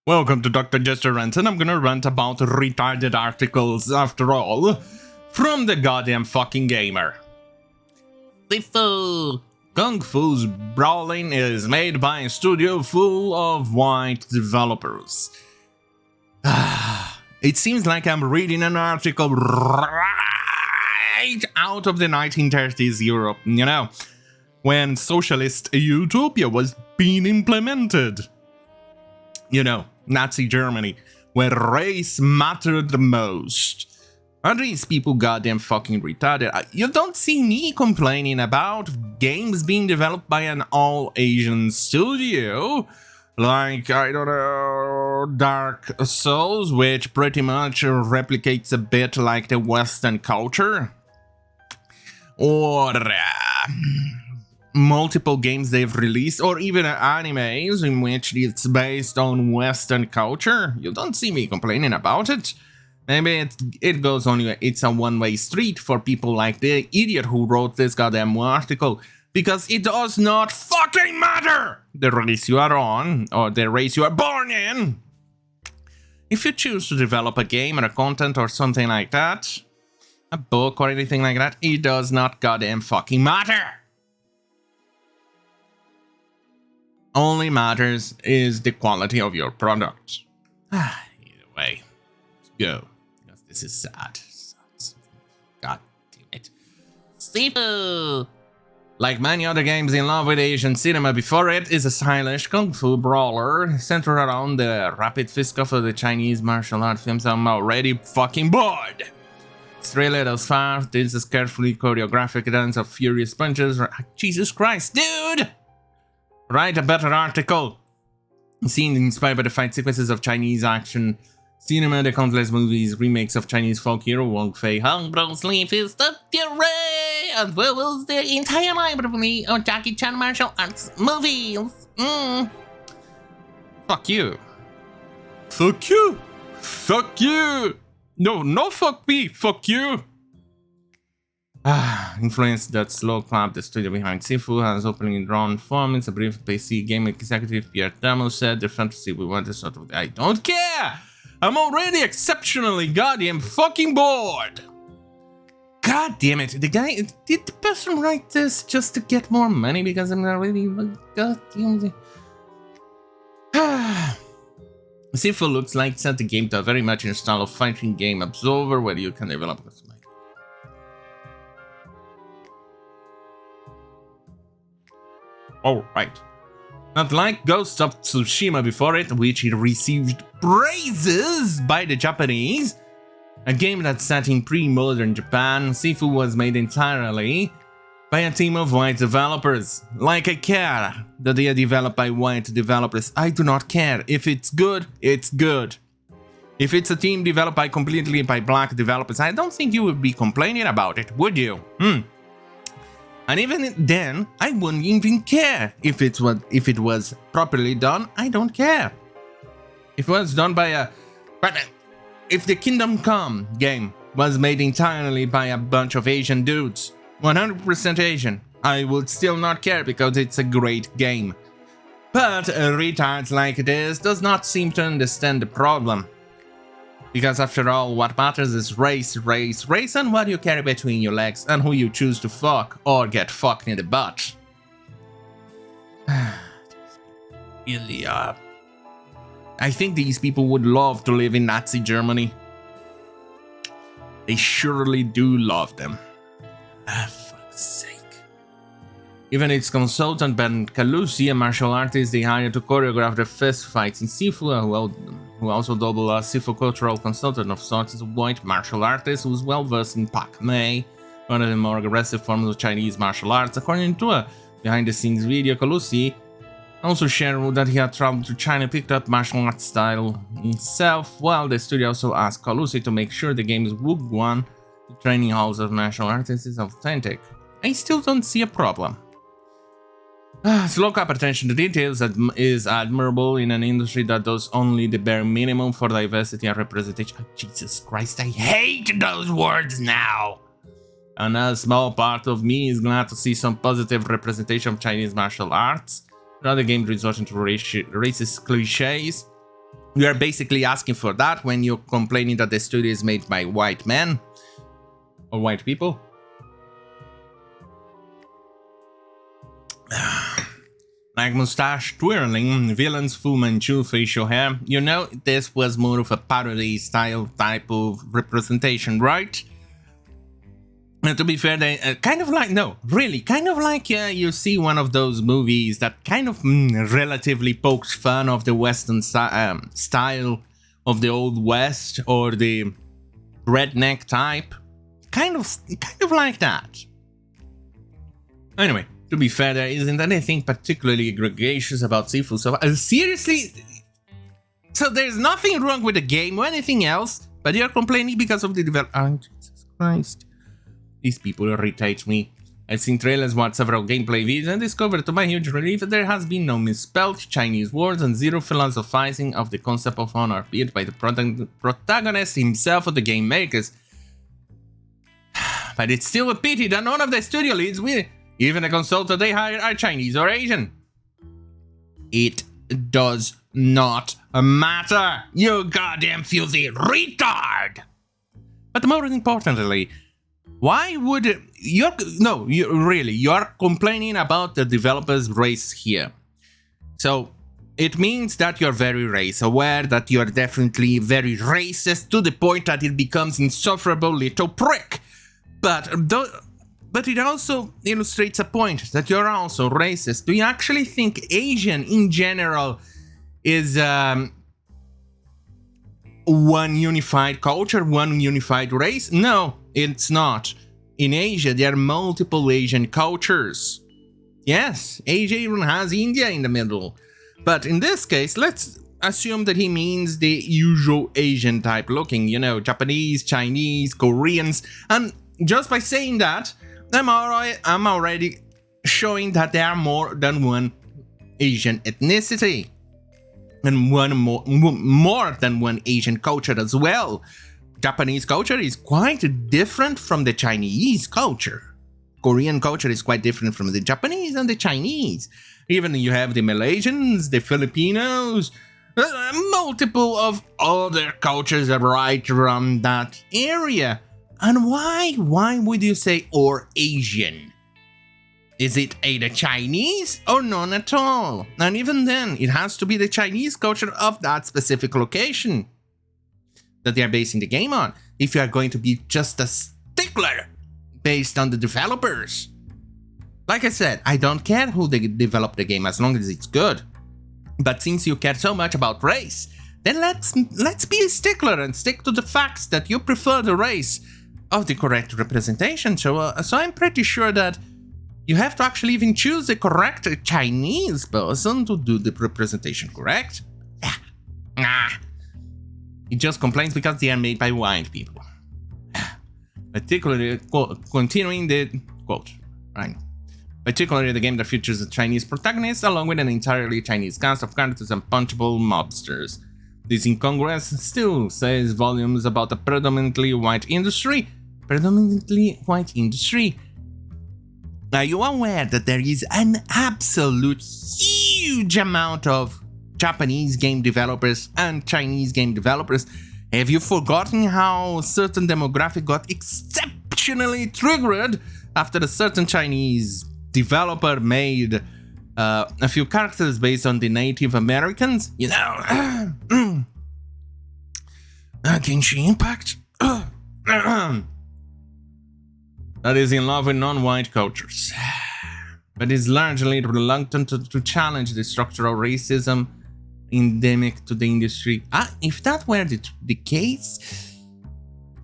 Welcome to Dr. Jester Rants, and I'm gonna rant about retarded articles, after all, from the goddamn fucking gamer. Sifu! Kung Fu's brawling is made by a studio full of white developers. It seems like I'm reading an article right out of the 1930s Europe, you know, when socialist utopia was being implemented. You know, Nazi Germany, where race mattered the most. Are these people goddamn fucking retarded? You don't see me complaining about games being developed by an all-Asian studio, like, I don't know, Dark Souls, which pretty much replicates a bit like the Western culture, or multiple games they've released, or even animes in which it's based on Western culture. You don't see me complaining about it. Maybe it goes on, it's a one-way street for people like the idiot who wrote this goddamn article, because it does not fucking matter the race you are on, or the race you are born in. If you choose to develop a game or a content or something like that, a book or anything like that, it does not goddamn fucking matter. Only matters is the quality of your product. Either way, let's go. Because this is sad. God damn it. Sifu! Like many other games in love with Asian cinema before it, is a stylish kung fu brawler centered around the rapid fist-off of the Chinese martial art films. I'm already fucking bored. It's really those fast, this is carefully choreographic dance of furious punches. Jesus Christ, dude! Write a better article. Scene inspired by the fight sequences of Chinese action cinema, the countless movies, remakes of Chinese folk hero Wong Fei Hung, Bruce Lee, Fist of Fury, as well as the entire library of Jackie Chan martial arts movies. Fuck you. Fuck you. Fuck you. No, fuck me. Fuck you. Influence that slow clap, the studio behind Sifu has opening drawn form. It's a brief PC game executive Pierre Damo said the fantasy we want is sort of. I don't care! I'm already exceptionally goddamn fucking bored! God damn it, the guy, did the person write this just to get more money because I'm not really god damn it. Sifu looks like set the game to very much in style of fighting game Absolver, where you can develop customized. Alright. Not like Ghost of Tsushima before it, which it received praises by the Japanese. A game that's set in pre-modern Japan, Sifu was made entirely by a team of white developers. Like I care that they are developed by white developers. I do not care. If it's good, it's good. If it's a team developed completely by black developers, I don't think you would be complaining about it, would you? And even then, I wouldn't even care if it was properly done. I don't care. If it was done by a... But if the Kingdom Come game was made entirely by a bunch of Asian dudes, 100% Asian, I would still not care because it's a great game. But retards like this does not seem to understand the problem. Because after all, what matters is race, and what you carry between your legs, and who you choose to fuck, or get fucked in the butt. Really, I think these people would love to live in Nazi Germany. They surely do love them. Fuck's sake. Even its consultant Ben Calusi, a martial artist they hired to choreograph the fist fights in Sifu, who also double a Sifu cultural consultant of sorts, is a white martial artist who is well versed in Pak-Mei, one of the more aggressive forms of Chinese martial arts. According to a behind-the-scenes video, Calusi also shared that he had traveled to China, picked up martial arts style himself, while the studio also asked Calusi to make sure the game's Wugwan, the training halls of martial artists, is authentic. I still don't see a problem. Slow cap attention to details is admirable in an industry that does only the bare minimum for diversity and representation. Oh, Jesus Christ, I hate those words now! And a small part of me is glad to see some positive representation of Chinese martial arts. Other games resorting to racist cliches. You are basically asking for that when you're complaining that the studio is made by white men or white people. Like mustache twirling, villains Fu Manchu facial hair. You know, this was more of a parody style type of representation, right? And to be fair, they kind of like, no, really, kind of like you see one of those movies that kind of relatively pokes fun of the Western style of the Old West or the redneck type. Kind of like that. Anyway. To be fair, there isn't anything particularly egregious about Sifu, so seriously? So there's nothing wrong with the game or anything else, but you're complaining because of the development. Oh, Jesus Christ. These people irritate me. I've seen trailers, watched several gameplay videos, and discovered to my huge relief that there has been no misspelled Chinese words and zero philosophizing of the concept of honor, be it by the protagonist himself or the game makers. But it's still a pity that none of the studio leads will. Even the consultants they hire are Chinese or Asian. It does not matter, you goddamn filthy retard! But more importantly, why would you're complaining about the developers' race here. So it means that you're very race aware, that you're definitely very racist to the point that it becomes insufferable little prick. But it also illustrates a point that you're also racist. Do you actually think Asian in general is one unified culture, one unified race? No, it's not. In Asia, there are multiple Asian cultures. Yes, Asia even has India in the middle. But in this case, let's assume that he means the usual Asian type looking, you know, Japanese, Chinese, Koreans, and just by saying that, I'm already showing that there are more than one Asian ethnicity. And more than one Asian culture as well. Japanese culture is quite different from the Chinese culture. Korean culture is quite different from the Japanese and the Chinese. Even you have the Malaysians, the Filipinos, multiple of other cultures right around that area. And why? Why would you say or Asian? Is it either Chinese or none at all? And even then, it has to be the Chinese culture of that specific location that they are basing the game on. If you are going to be just a stickler based on the developers. Like I said, I don't care who they develop the game as long as it's good. But since you care so much about race, then let's be a stickler and stick to the facts that you prefer the race of the correct representation. So I'm pretty sure that you have to actually even choose the correct Chinese person to do the representation, correct? He just complains because they are made by white people. Particularly, continuing the quote, right? Particularly the game that features a Chinese protagonist along with an entirely Chinese cast of characters and punchable mobsters. This incongruence still says volumes about a predominantly white industry. Are you aware that there is an absolute huge amount of Japanese game developers and Chinese game developers? Have you forgotten how a certain demographic got exceptionally triggered after a certain Chinese developer made a few characters based on the Native Americans? You know, Genshin Impact? That is in love with non-white cultures, but is largely reluctant to challenge the structural racism endemic to the industry. If that were the case,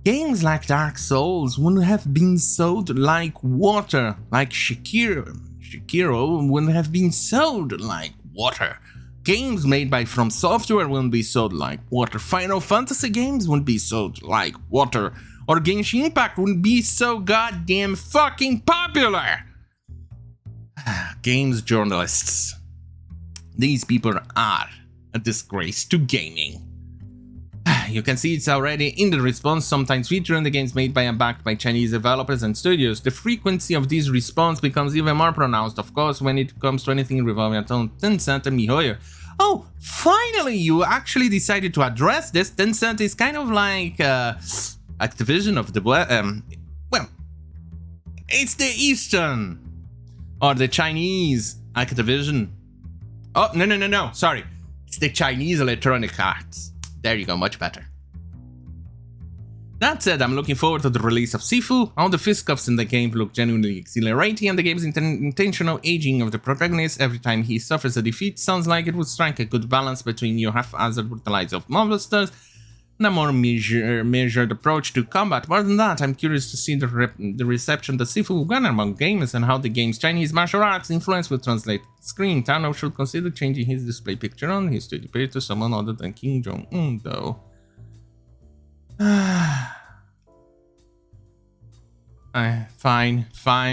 games like Dark Souls wouldn't have been sold like water, like Sekiro wouldn't have been sold like water. Games made by From Software wouldn't be sold like water. Final Fantasy games wouldn't be sold like water. Or Genshin Impact wouldn't be so goddamn fucking popular. Games journalists. These people are a disgrace to gaming. You can see it's already in the response, sometimes featuring the games made by and backed by Chinese developers and studios. The frequency of this response becomes even more pronounced, of course, when it comes to anything revolving around Tencent and MiHoYo. Oh, finally, you actually decided to address this. Tencent is kind of like Activision of the well, it's the Eastern or the Chinese Activision. Oh, no, sorry. It's the Chinese Electronic Arts. There you go, much better. That said, I'm looking forward to the release of Sifu. All the fisticuffs in the game look genuinely exhilarating, and the game's intentional aging of the protagonist every time he suffers a defeat sounds like it would strike a good balance between your haphazard brutalize of monsters and a more measured approach to combat. More than that, I'm curious to see the reception that Sifu will garner among gamers and how the game's Chinese martial arts influence will translate to the screen. Tano should consider changing his display picture on his 2D page to someone other than King Jong-un, though. Fine,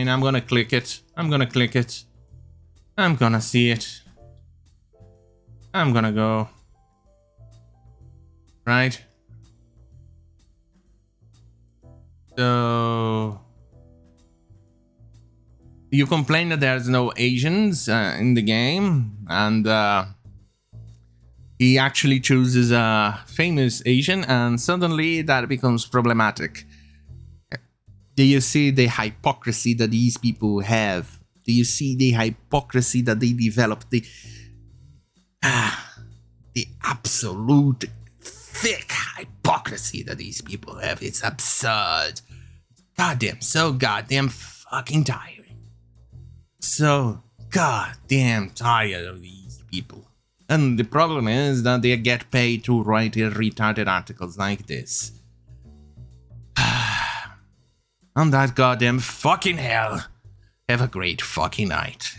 I'm gonna click it. I'm gonna see it. I'm gonna go. Right. So you complain that there's no Asians in the game, and he actually chooses a famous Asian, and suddenly that becomes problematic. Do you see the hypocrisy that these people have? Do you see the hypocrisy that they develop? The absolute thick hypocrisy that these people have. It's absurd. So goddamn fucking tiring. So goddamn tired of these people. And the problem is that they get paid to write retarded articles like this. On that goddamn fucking hell, have a great fucking night.